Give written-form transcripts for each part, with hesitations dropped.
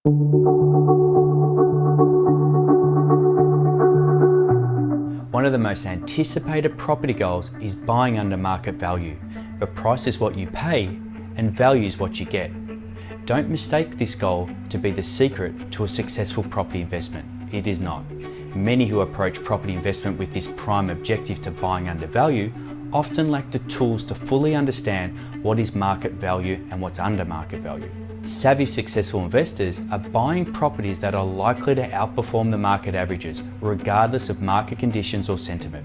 One of the most anticipated property goals is buying under market value, but price is what you pay and value is what you get. Don't mistake this goal to be the secret to a successful property investment. It is not. Many who approach property investment with this prime objective to buying under value often lack the tools to fully understand what is market value and what's under market value. Savvy, successful investors are buying properties that are likely to outperform the market averages, regardless of market conditions or sentiment.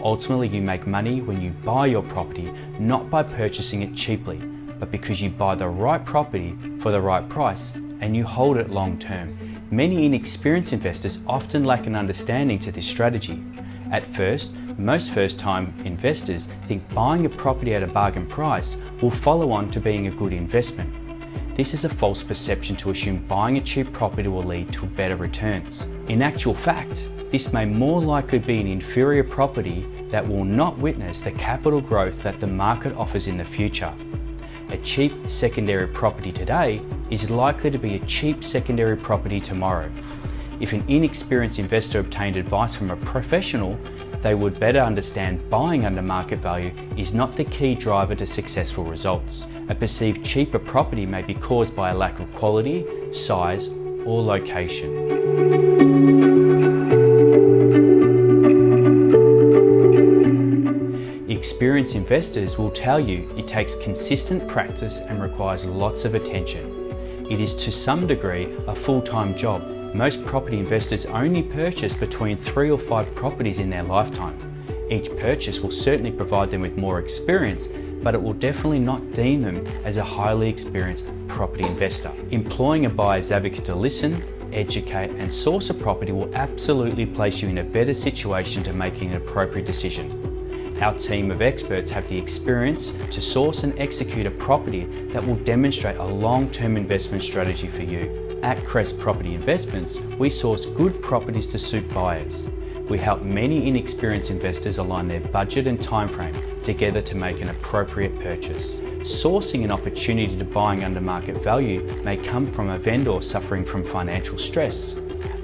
Ultimately, you make money when you buy your property, not by purchasing it cheaply, but because you buy the right property for the right price and you hold it long term. Many inexperienced investors often lack an understanding to this strategy. At first, most first-time investors think buying a property at a bargain price will follow on to being a good investment. This is a false perception to assume buying a cheap property will lead to better returns. In actual fact, this may more likely be an inferior property that will not witness the capital growth that the market offers in the future. A cheap secondary property today is likely to be a cheap secondary property tomorrow. If an inexperienced investor obtained advice from a professional, they would better understand buying under market value is not the key driver to successful results. A perceived cheaper property may be caused by a lack of quality, size, or location. Experienced investors will tell you it takes consistent practice and requires lots of attention. It is to some degree a full-time job. Most property investors only purchase between 3 or 5 properties in their lifetime. Each purchase will certainly provide them with more experience, but it will definitely not deem them as a highly experienced property investor. Employing a buyer's advocate to listen, educate and source a property will absolutely place you in a better situation to making an appropriate decision. Our team of experts have the experience to source and execute a property that will demonstrate a long-term investment strategy for you. At Crest Property Investments, we source good properties to suit buyers. We help many inexperienced investors align their budget and timeframe together to make an appropriate purchase. Sourcing an opportunity to buying under market value may come from a vendor suffering from financial stress,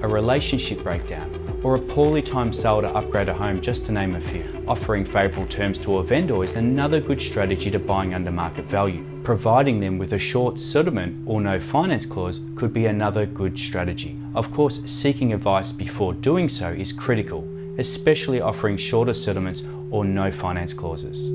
a relationship breakdown, or a poorly timed sale to upgrade a home, just to name a few. Offering favourable terms to a vendor is another good strategy to buying under market value. Providing them with a short settlement or no finance clause could be another good strategy. Of course, seeking advice before doing so is critical, especially offering shorter settlements or no finance clauses.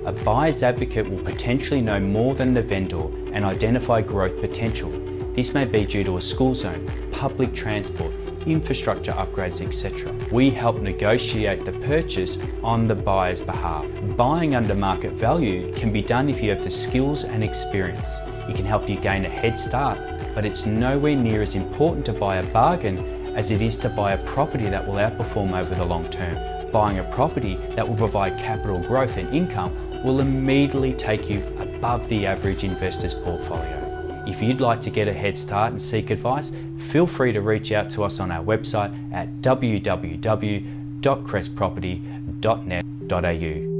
A buyer's advocate will potentially know more than the vendor and identify growth potential. This may be due to a school zone, public transport, infrastructure upgrades, etc. We help negotiate the purchase on the buyer's behalf. Buying under market value can be done if you have the skills and experience. It can help you gain a head start, but it's nowhere near as important to buy a bargain as it is to buy a property that will outperform over the long term. Buying a property that will provide capital growth and income will immediately take you above the average investor's portfolio. If you'd like to get a head start and seek advice, feel free to reach out to us on our website at www.crestproperty.net.au.